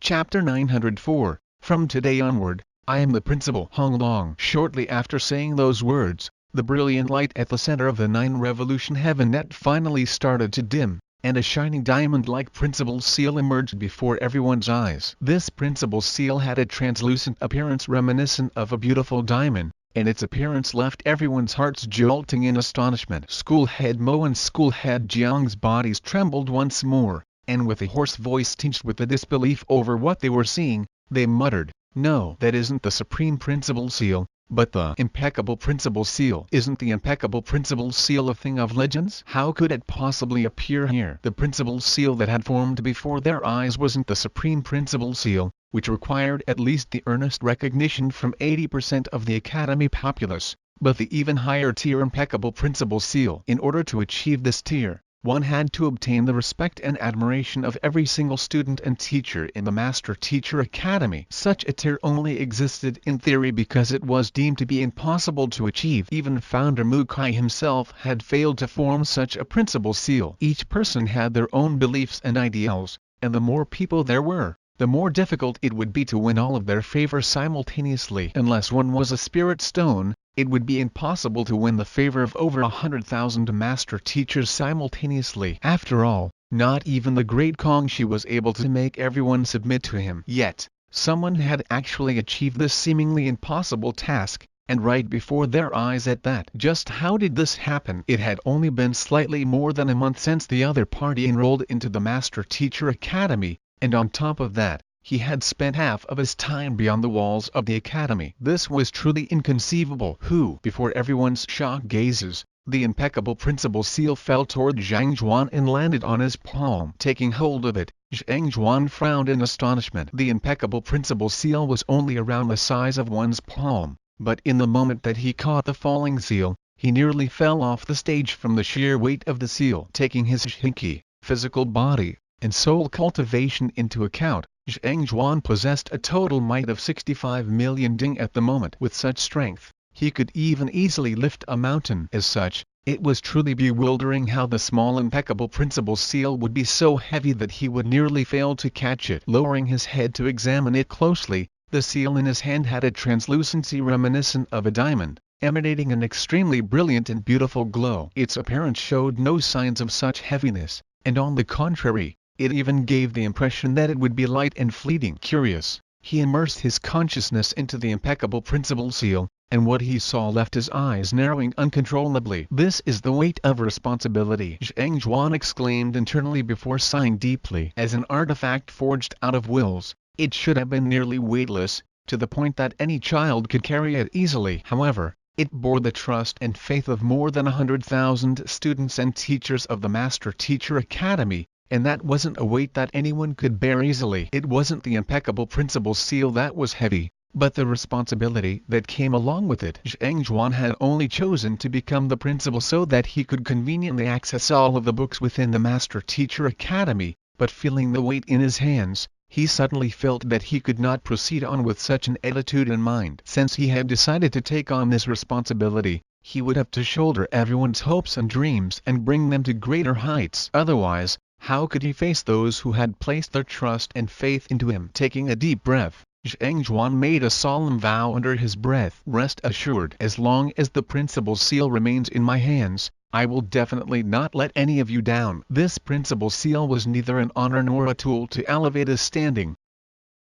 Chapter 904, From today onward, I am the principal. Hung Long. Shortly after saying those words, the brilliant light at the center of the 9-revolution heaven net finally started to dim, and a shining diamond-like principal seal emerged before everyone's eyes. This principal seal had a translucent appearance reminiscent of a beautiful diamond, and its appearance left everyone's hearts jolting in astonishment. Schoolhead Mo and Schoolhead Jiang's bodies trembled once more, and with a hoarse voice tinged with the disbelief over what they were seeing, they muttered, "No, that isn't the supreme principal seal, but the impeccable principal seal." Isn't the impeccable principal seal a thing of legends? How could it possibly appear here? The principal seal that had formed before their eyes wasn't the supreme principal seal, which required at least the earnest recognition from 80% of the academy populace, but the even higher tier impeccable principal seal. In order to achieve this tier, one had to obtain the respect and admiration of every single student and teacher in the Master Teacher Academy. Such a tier only existed in theory because it was deemed to be impossible to achieve. Even founder Mukai himself had failed to form such a principal seal. Each person had their own beliefs and ideals, and the more people there were, the more difficult it would be to win all of their favor simultaneously. Unless one was a spirit stone, it would be impossible to win the favor of over 100,000 master teachers simultaneously. After all, not even the great Kongxi was able to make everyone submit to him. Yet, someone had actually achieved this seemingly impossible task, and right before their eyes at that. Just how did this happen? It had only been slightly more than a month since the other party enrolled into the Master Teacher Academy, and on top of that, he had spent half of his time beyond the walls of the academy. This was truly inconceivable. Before everyone's shocked gazes, the impeccable principal seal fell toward Zhang Zhuan and landed on his palm. Taking hold of it, Zhang Zhuan frowned in astonishment. The impeccable principal seal was only around the size of one's palm, but in the moment that he caught the falling seal, he nearly fell off the stage from the sheer weight of the seal. Taking his shinki, physical body, and soul cultivation into account, Zhang Zhuan possessed a total might of 65 million ding at the moment. With such strength, he could even easily lift a mountain. As such, it was truly bewildering how the small impeccable principal seal would be so heavy that he would nearly fail to catch it. Lowering his head to examine it closely, the seal in his hand had a translucency reminiscent of a diamond, emanating an extremely brilliant and beautiful glow. Its appearance showed no signs of such heaviness, and on the contrary, it even gave the impression that it would be light and fleeting. Curious, he immersed his consciousness into the impeccable principal seal, and what he saw left his eyes narrowing uncontrollably. "This is the weight of responsibility," Zhang Zhuan exclaimed internally before sighing deeply. As an artifact forged out of wills, it should have been nearly weightless, to the point that any child could carry it easily. However, it bore the trust and faith of more than 100,000 students and teachers of the Master Teacher Academy, and that wasn't a weight that anyone could bear easily. It wasn't the impeccable principal seal that was heavy, but the responsibility that came along with it. Zhang Zhuan had only chosen to become the principal so that he could conveniently access all of the books within the Master Teacher Academy, but feeling the weight in his hands, he suddenly felt that he could not proceed on with such an attitude in mind. Since he had decided to take on this responsibility, he would have to shoulder everyone's hopes and dreams and bring them to greater heights. Otherwise, how could he face those who had placed their trust and faith into him? Taking a deep breath, Zhang Zhuan made a solemn vow under his breath. "Rest assured, as long as the principal seal remains in my hands, I will definitely not let any of you down." This principal seal was neither an honor nor a tool to elevate his standing.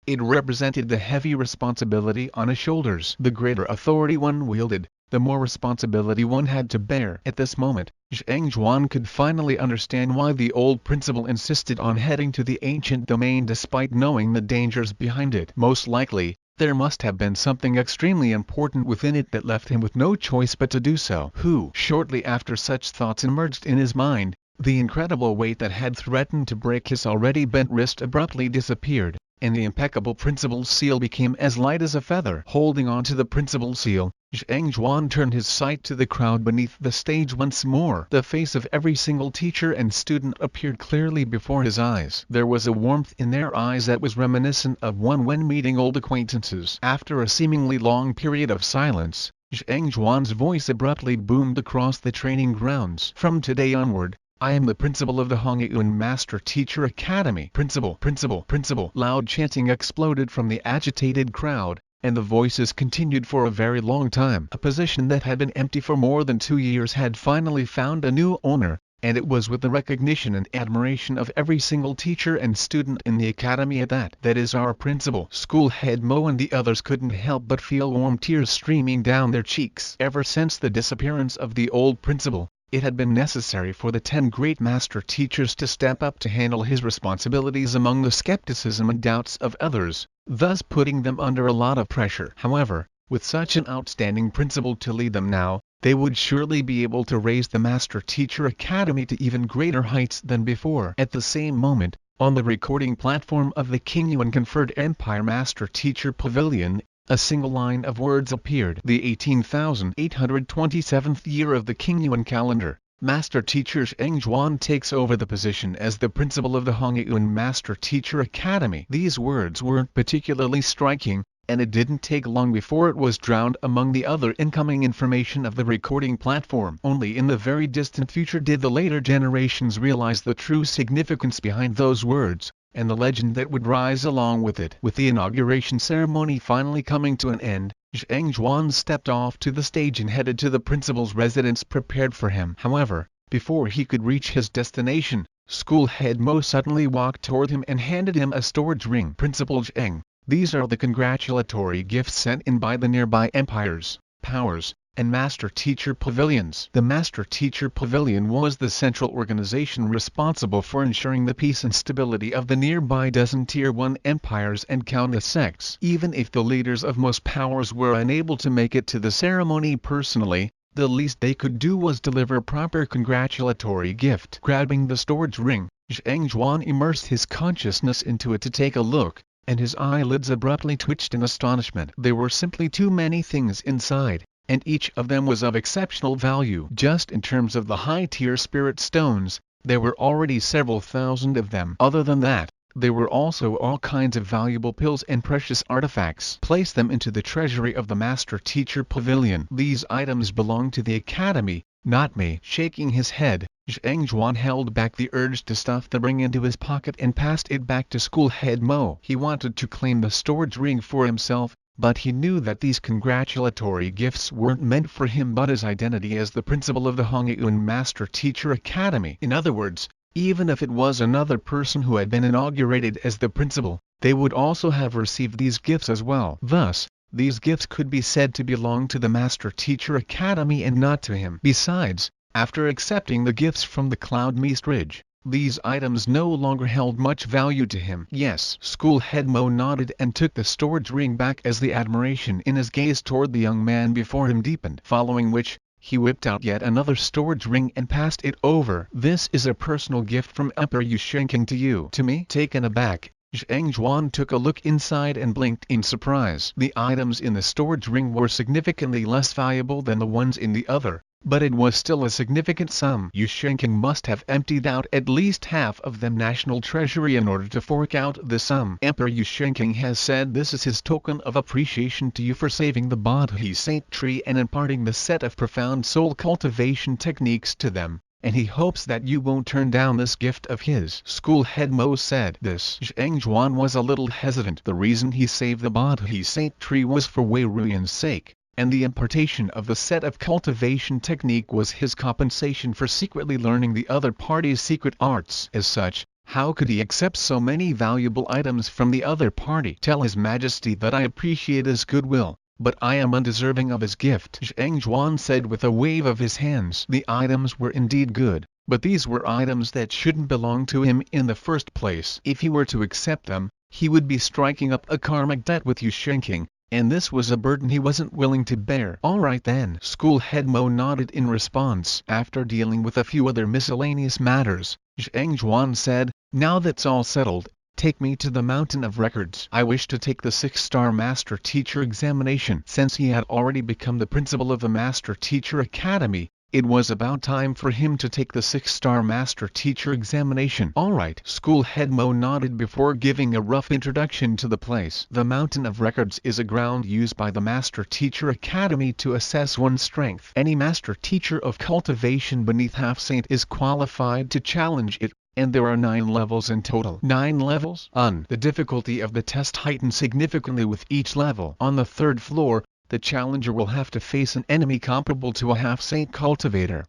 It represented the heavy responsibility on his shoulders. The greater authority one wielded, the more responsibility one had to bear. At this moment, Zhang Zhuan could finally understand why the old principal insisted on heading to the ancient domain despite knowing the dangers behind it. Most likely, there must have been something extremely important within it that left him with no choice but to do so. Shortly after such thoughts emerged in his mind, the incredible weight that had threatened to break his already bent wrist abruptly disappeared, and the impeccable principal seal became as light as a feather. Holding on to the principal seal, Zhang Zhuan turned his sight to the crowd beneath the stage once more. The face of every single teacher and student appeared clearly before his eyes. There was a warmth in their eyes that was reminiscent of one when meeting old acquaintances. After a seemingly long period of silence, Zhang Zhuan's voice abruptly boomed across the training grounds. "From today onward, I am the principal of the Hongyun Master Teacher Academy. Principal, principal, principal. Loud chanting exploded from the agitated crowd, and the voices continued for a very long time. A position that had been empty for more than 2 years had finally found a new owner, and it was with the recognition and admiration of every single teacher and student in the academy at that. That is our principal. School head Mo and the others couldn't help but feel warm tears streaming down their cheeks. Ever since the disappearance of the old principal, it had been necessary for the 10 great master teachers to step up to handle his responsibilities among the skepticism and doubts of others, thus putting them under a lot of pressure. However, with such an outstanding principal to lead them now, they would surely be able to raise the Master Teacher Academy to even greater heights than before. At the same moment, on the recording platform of the Qingyuan Conferred Empire Master Teacher Pavilion, a single line of words appeared. The 18,827th year of the Qingyuan calendar, Master Teacher Zheng Zhuan takes over the position as the principal of the Hongyun Master Teacher Academy. These words weren't particularly striking, and it didn't take long before it was drowned among the other incoming information of the recording platform. Only in the very distant future did the later generations realize the true significance behind those words, and the legend that would rise along with it. With the inauguration ceremony finally coming to an end, Zheng Zhuan stepped off to the stage and headed to the principal's residence prepared for him. However, before he could reach his destination, school head Mo suddenly walked toward him and handed him a storage ring. Principal Zheng, these are the congratulatory gifts sent in by the nearby empires, powers, and Master Teacher Pavilions. The Master Teacher Pavilion was the central organization responsible for ensuring the peace and stability of the nearby dozen Tier 1 empires and countless sects. Even if the leaders of most powers were unable to make it to the ceremony personally, the least they could do was deliver a proper congratulatory gift. Grabbing the storage ring, Zheng Zhuan immersed his consciousness into it to take a look, and his eyelids abruptly twitched in astonishment. There were simply too many things inside, and each of them was of exceptional value. Just in terms of the high-tier spirit stones, there were already several thousand of them. Other than that, there were also all kinds of valuable pills and precious artifacts. Place them into the treasury of the Master Teacher Pavilion. These items belong to the Academy, not me. Shaking his head, Zheng Zhuan held back the urge to stuff the ring into his pocket and passed it back to school head Mo. He wanted to claim the storage ring for himself, but he knew that these congratulatory gifts weren't meant for him but his identity as the principal of the Hongyun Master Teacher Academy. In other words, even if it was another person who had been inaugurated as the principal, they would also have received these gifts as well. Thus, these gifts could be said to belong to the Master Teacher Academy and not to him. Besides, after accepting the gifts from the Cloud Mist Ridge, these items no longer held much value to him. Yes. School head Mo nodded and took the storage ring back as the admiration in his gaze toward the young man before him deepened. Following which, he whipped out yet another storage ring and passed it over. This is a personal gift from Emperor Yu Shenking to you. To me? Taken aback, Zheng Zhuan took a look inside and blinked in surprise. The items in the storage ring were significantly less valuable than the ones in the other, but it was still a significant sum. Yu Shenking must have emptied out at least half of the national treasury in order to fork out the sum. Emperor Yu Shenking has said this is his token of appreciation to you for saving the Bodhi Saint tree and imparting the set of profound soul cultivation techniques to them, and he hopes that you won't turn down this gift of his. School head Mo said this. Zheng Zhuan was a little hesitant. The reason he saved the Bodhi Saint tree was for Wei Ruyan's sake, and the impartation of the set of cultivation technique was his compensation for secretly learning the other party's secret arts. As such, how could he accept so many valuable items from the other party? Tell His Majesty that I appreciate his goodwill, but I am undeserving of his gift, Zheng Zhuan said with a wave of his hands. The items were indeed good, but these were items that shouldn't belong to him in the first place. If he were to accept them, he would be striking up a karmic debt with Yu Shenking, and this was a burden he wasn't willing to bear. Alright then. School head Mo nodded in response. After dealing with a few other miscellaneous matters, Zheng Zhuan said, now that's all settled, take me to the Mountain of Records. I wish to take the 6-star Master Teacher examination. Since he had already become the principal of the Master Teacher Academy, It was about time for him to take the 6-star Master Teacher examination. Alright, school head Mo nodded before giving a rough introduction to the place. The Mountain of Records is a ground used by the Master Teacher Academy to assess one's strength. Any Master Teacher of cultivation beneath Half Saint is qualified to challenge it, and there are 9 levels in total. 9 levels? The difficulty of the test heightens significantly with each level. On the 3rd floor, the challenger will have to face an enemy comparable to a Half Saint cultivator.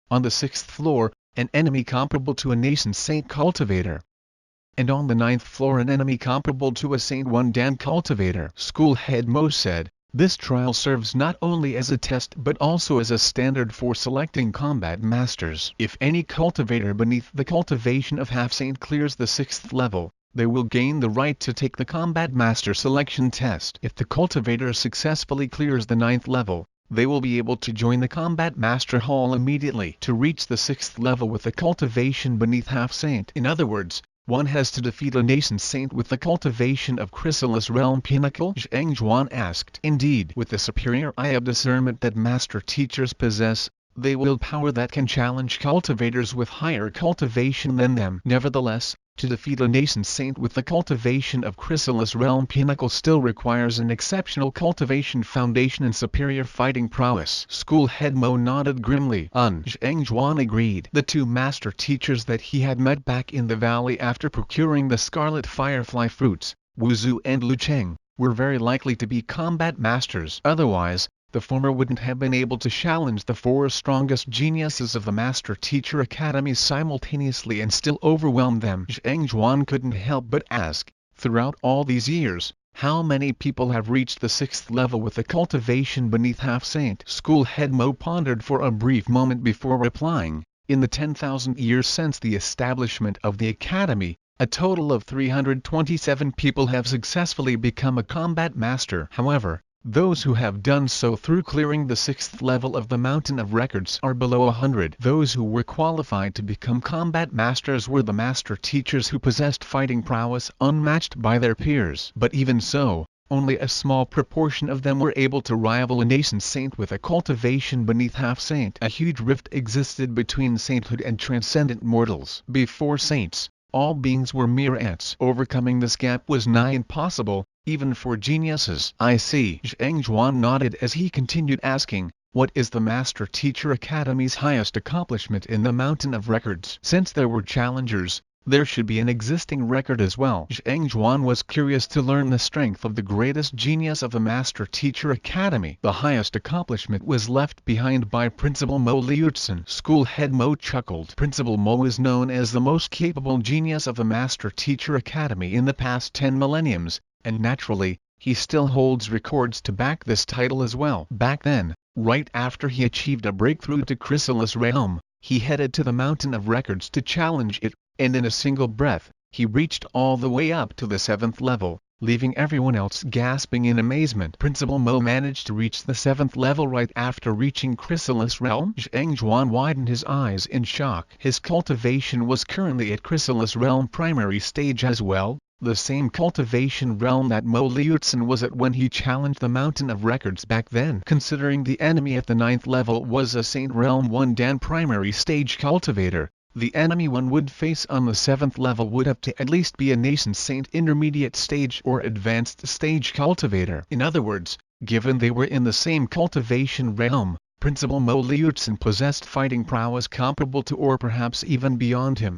On the 6th floor, an enemy comparable to a nascent Saint cultivator. And on the 9th floor an enemy comparable to a Saint 1 Dan cultivator. School head Mo said, this trial serves not only as a test but also as a standard for selecting combat masters. If any cultivator beneath the cultivation of Half Saint clears the 6th level, they will gain the right to take the Combat Master Selection Test. If the cultivator successfully clears the 9th level, they will be able to join the Combat Master Hall immediately to reach the 6th level with the cultivation beneath Half Saint. In other words, one has to defeat a nascent saint with the cultivation of Chrysalis Realm Pinnacle? Zheng Zhuan asked. Indeed, with the superior eye of discernment that Master Teachers possess, they will power that can challenge cultivators with higher cultivation than them. Nevertheless, to defeat a nascent saint with the cultivation of Chrysalis Realm Pinnacle still requires an exceptional cultivation foundation and superior fighting prowess. School head Mo nodded grimly. Zheng Zhuan agreed. The 2 master teachers that he had met back in the valley after procuring the Scarlet Firefly fruits, Wu Zhu and Lu Cheng, were very likely to be combat masters. Otherwise, the former wouldn't have been able to challenge the 4 strongest geniuses of the Master Teacher Academy simultaneously and still overwhelm them. Zheng Zhuan couldn't help but ask, throughout all these years, how many people have reached the 6th level with the cultivation beneath Half Saint? School head Mo pondered for a brief moment before replying, in the 10,000 years since the establishment of the Academy, a total of 327 people have successfully become a combat master. However, those who have done so through clearing the 6th level of the Mountain of Records are below 100. Those who were qualified to become combat masters were the master teachers who possessed fighting prowess unmatched by their peers. But even so, only a small proportion of them were able to rival a nascent saint with a cultivation beneath Half Saint. A huge rift existed between sainthood and transcendent mortals. Before saints, all beings were mere ants. Overcoming this gap was nigh impossible, even for geniuses. I see. Zheng Zhuan nodded as he continued asking, what is the Master Teacher Academy's highest accomplishment in the Mountain of Records? Since there were challengers, there should be an existing record as well. Zheng Zhuan was curious to learn the strength of the greatest genius of the Master Teacher Academy. The highest accomplishment was left behind by Principal Mo Liutzen. School head Mo chuckled. Principal Mo is known as the most capable genius of the Master Teacher Academy in the past 10 millenniums, and naturally, he still holds records to back this title as well. Back then, right after he achieved a breakthrough to Chrysalis Realm, he headed to the Mountain of Records to challenge it, and in a single breath, he reached all the way up to the 7th level, leaving everyone else gasping in amazement. Principal Mo managed to reach the 7th level right after reaching Chrysalis Realm? Zheng Zhuan widened his eyes in shock. His cultivation was currently at Chrysalis Realm primary stage as well, the same cultivation realm that Mo Liutzen was at when he challenged the Mountain of Records back then. Considering the enemy at the 9th level was a Saint Realm 1 Dan primary stage cultivator, the enemy one would face on the 7th level would have to at least be a nascent saint intermediate stage or advanced stage cultivator. In other words, given they were in the same cultivation realm, Principal Mo Liutzen possessed fighting prowess comparable to or perhaps even beyond him.